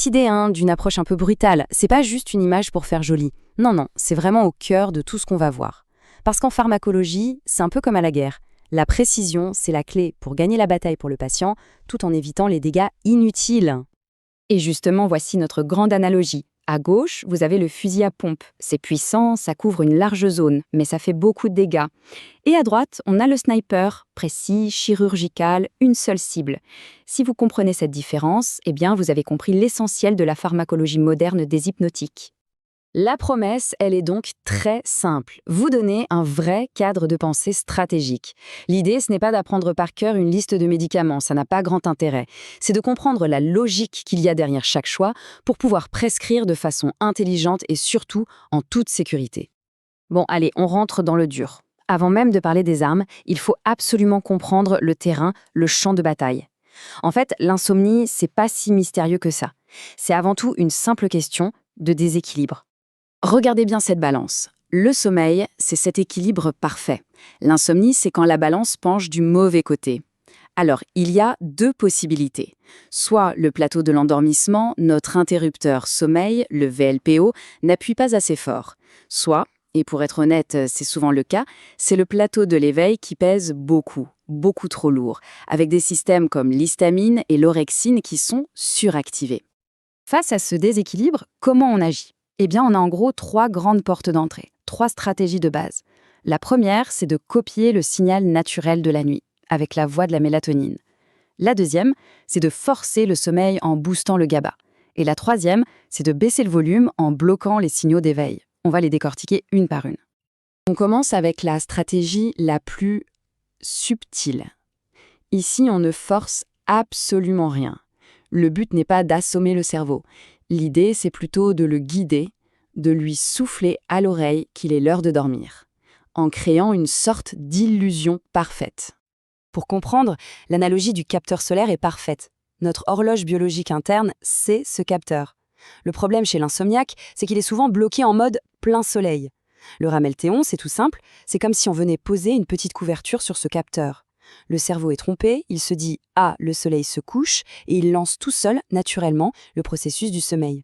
Cette idée d'une approche un peu brutale, c'est pas juste une image pour faire joli. Non, non, c'est vraiment au cœur de tout ce qu'on va voir. Parce qu'en pharmacologie, c'est un peu comme à la guerre. La précision, c'est la clé pour gagner la bataille pour le patient, tout en évitant les dégâts inutiles. Et justement, voici notre grande analogie. À gauche, vous avez le fusil à pompe. C'est puissant, ça couvre une large zone, mais ça fait beaucoup de dégâts. Et à droite, on a le sniper, précis, chirurgical, une seule cible. Si vous comprenez cette différence, eh bien, vous avez compris l'essentiel de la pharmacologie moderne des hypnotiques. La promesse, elle est donc très simple. Vous donner un vrai cadre de pensée stratégique. L'idée, ce n'est pas d'apprendre par cœur une liste de médicaments, ça n'a pas grand intérêt. C'est de comprendre la logique qu'il y a derrière chaque choix pour pouvoir prescrire de façon intelligente et surtout en toute sécurité. Bon, allez, on rentre dans le dur. Avant même de parler des armes, il faut absolument comprendre le terrain, le champ de bataille. En fait, l'insomnie, c'est pas si mystérieux que ça. C'est avant tout une simple question de déséquilibre. Regardez bien cette balance. Le sommeil, c'est cet équilibre parfait. L'insomnie, c'est quand la balance penche du mauvais côté. Alors, il y a deux possibilités. Soit le plateau de l'endormissement, notre interrupteur sommeil, le VLPO, n'appuie pas assez fort. Soit, et pour être honnête, c'est souvent le cas, c'est le plateau de l'éveil qui pèse beaucoup, beaucoup trop lourd, avec des systèmes comme l'histamine et l'orexine qui sont suractivés. Face à ce déséquilibre, comment on agit ? Eh bien, on a en gros 3 grandes portes d'entrée, 3 stratégies de base. La première, c'est de copier le signal naturel de la nuit, avec la voix de la mélatonine. La deuxième, c'est de forcer le sommeil en boostant le GABA. Et la troisième, c'est de baisser le volume en bloquant les signaux d'éveil. On va les décortiquer une par une. On commence avec la stratégie la plus subtile. Ici, on ne force absolument rien. Le but n'est pas d'assommer le cerveau. L'idée, c'est plutôt de le guider, de lui souffler à l'oreille qu'il est l'heure de dormir, en créant une sorte d'illusion parfaite. Pour comprendre, l'analogie du capteur solaire est parfaite. Notre horloge biologique interne, c'est ce capteur. Le problème chez l'insomniaque, c'est qu'il est souvent bloqué en mode plein soleil. Le rameltéon, c'est tout simple, c'est comme si on venait poser une petite couverture sur ce capteur. Le cerveau est trompé, il se dit « Ah, le soleil se couche » et il lance tout seul, naturellement, le processus du sommeil.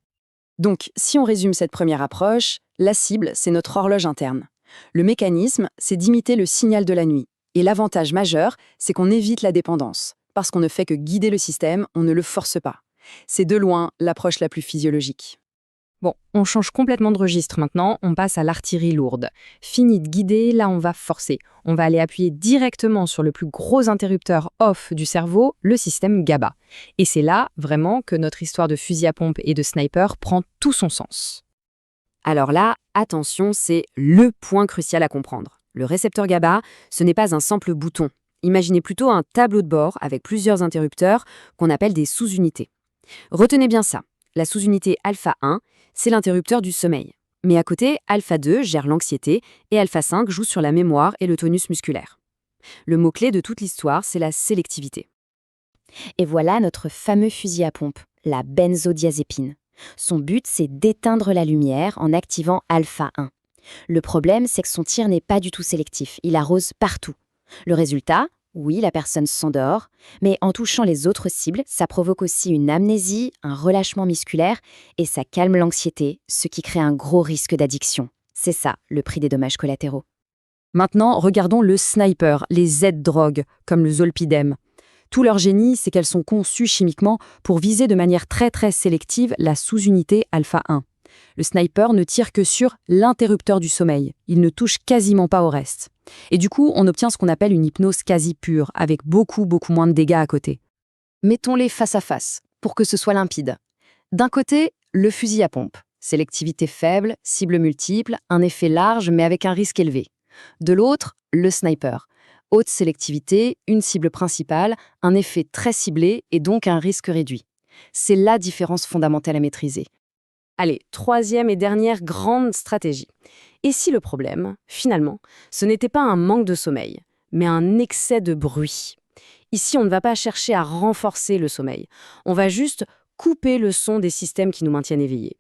Donc, si on résume cette première approche, la cible, c'est notre horloge interne. Le mécanisme, c'est d'imiter le signal de la nuit. Et l'avantage majeur, c'est qu'on évite la dépendance. Parce qu'on ne fait que guider le système, on ne le force pas. C'est de loin l'approche la plus physiologique. Bon, on change complètement de registre maintenant, on passe à l'artillerie lourde. Fini de guider, là on va forcer. On va aller appuyer directement sur le plus gros interrupteur off du cerveau, le système GABA. Et c'est là, vraiment, que notre histoire de fusil à pompe et de sniper prend tout son sens. Alors là, attention, c'est le point crucial à comprendre. Le récepteur GABA, ce n'est pas un simple bouton. Imaginez plutôt un tableau de bord avec plusieurs interrupteurs qu'on appelle des sous-unités. Retenez bien ça. La sous-unité alpha 1, c'est l'interrupteur du sommeil. Mais à côté, alpha 2 gère l'anxiété et alpha 5 joue sur la mémoire et le tonus musculaire. Le mot-clé de toute l'histoire, c'est la sélectivité. Et voilà notre fameux fusil à pompe, la benzodiazépine. Son but, c'est d'éteindre la lumière en activant alpha 1. Le problème, c'est que son tir n'est pas du tout sélectif, il arrose partout. Le résultat ? Oui, la personne s'endort, mais en touchant les autres cibles, ça provoque aussi une amnésie, un relâchement musculaire, et ça calme l'anxiété, ce qui crée un gros risque d'addiction. C'est ça, le prix des dommages collatéraux. Maintenant, regardons le sniper, les Z-drogues, comme le zolpidem. Tout leur génie, c'est qu'elles sont conçues chimiquement pour viser de manière très très sélective la sous-unité alpha 1. Le sniper ne tire que sur l'interrupteur du sommeil, il ne touche quasiment pas au reste. Et du coup, on obtient ce qu'on appelle une hypnose quasi pure, avec beaucoup moins de dégâts à côté. Mettons-les face à face, pour que ce soit limpide. D'un côté, le fusil à pompe. Sélectivité faible, cible multiple, un effet large mais avec un risque élevé. De l'autre, le sniper. Haute sélectivité, une cible principale, un effet très ciblé et donc un risque réduit. C'est la différence fondamentale à maîtriser. Allez, troisième et dernière grande stratégie. Et si le problème, finalement, ce n'était pas un manque de sommeil, mais un excès de bruit ? Ici, on ne va pas chercher à renforcer le sommeil. On va juste couper le son des systèmes qui nous maintiennent éveillés.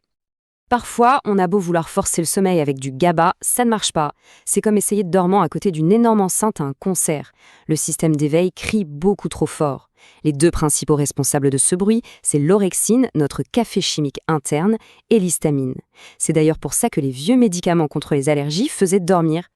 Parfois, on a beau vouloir forcer le sommeil avec du GABA, ça ne marche pas. C'est comme essayer de dormir à côté d'une énorme enceinte à un concert. Le système d'éveil crie beaucoup trop fort. Les deux principaux responsables de ce bruit, c'est l'orexine, notre café chimique interne, et l'histamine. C'est d'ailleurs pour ça que les vieux médicaments contre les allergies faisaient dormir.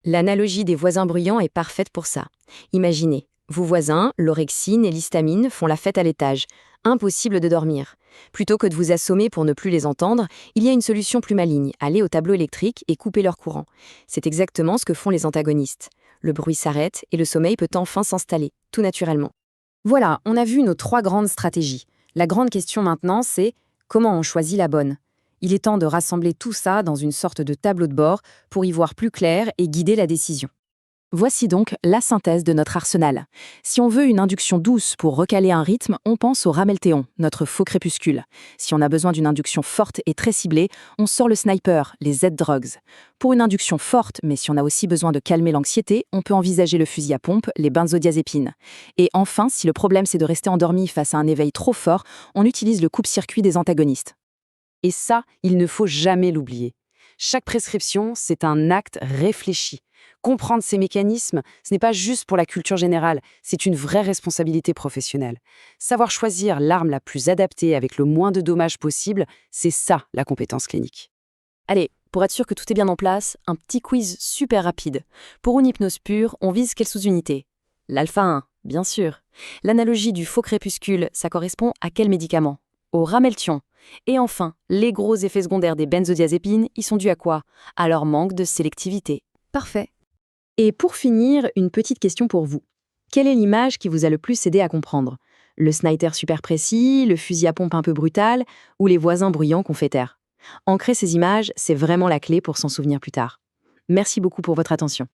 L'analogie des voisins bruyants est parfaite pour ça. Imaginez, vos voisins, l'orexine et l'histamine font la fête à l'étage. Impossible de dormir. Plutôt que de vous assommer pour ne plus les entendre, il y a une solution plus maligne, aller au tableau électrique et couper leur courant. C'est exactement ce que font les antagonistes. Le bruit s'arrête et le sommeil peut enfin s'installer, tout naturellement. Voilà, on a vu nos 3 grandes stratégies. La grande question maintenant, c'est comment on choisit la bonne? Il est temps de rassembler tout ça dans une sorte de tableau de bord pour y voir plus clair et guider la décision. Voici donc la synthèse de notre arsenal. Si on veut une induction douce pour recaler un rythme, on pense au Rameltéon, notre faux crépuscule. Si on a besoin d'une induction forte et très ciblée, on sort le sniper, les Z-Drugs. Pour une induction forte, mais si on a aussi besoin de calmer l'anxiété, on peut envisager le fusil à pompe, les benzodiazépines. Et enfin, si le problème c'est de rester endormi face à un éveil trop fort, on utilise le coupe-circuit des antagonistes. Et ça, il ne faut jamais l'oublier. Chaque prescription, c'est un acte réfléchi. Comprendre ces mécanismes, ce n'est pas juste pour la culture générale, c'est une vraie responsabilité professionnelle. Savoir choisir l'arme la plus adaptée avec le moins de dommages possible, c'est ça la compétence clinique. Allez, pour être sûr que tout est bien en place, un petit quiz super rapide. Pour une hypnose pure, on vise quelle sous-unité? L'alpha 1, bien sûr. L'analogie du faux crépuscule, ça correspond à quel médicament? Au Rameltion. Et enfin, les gros effets secondaires des benzodiazépines, ils sont dus à quoi? À leur manque de sélectivité. Parfait. Et pour finir, une petite question pour vous. Quelle est l'image qui vous a le plus aidé à comprendre? Le sniper super précis, le fusil à pompe un peu brutal, ou les voisins bruyants qu'on fait taire? Ancrer ces images, c'est vraiment la clé pour s'en souvenir plus tard. Merci beaucoup pour votre attention.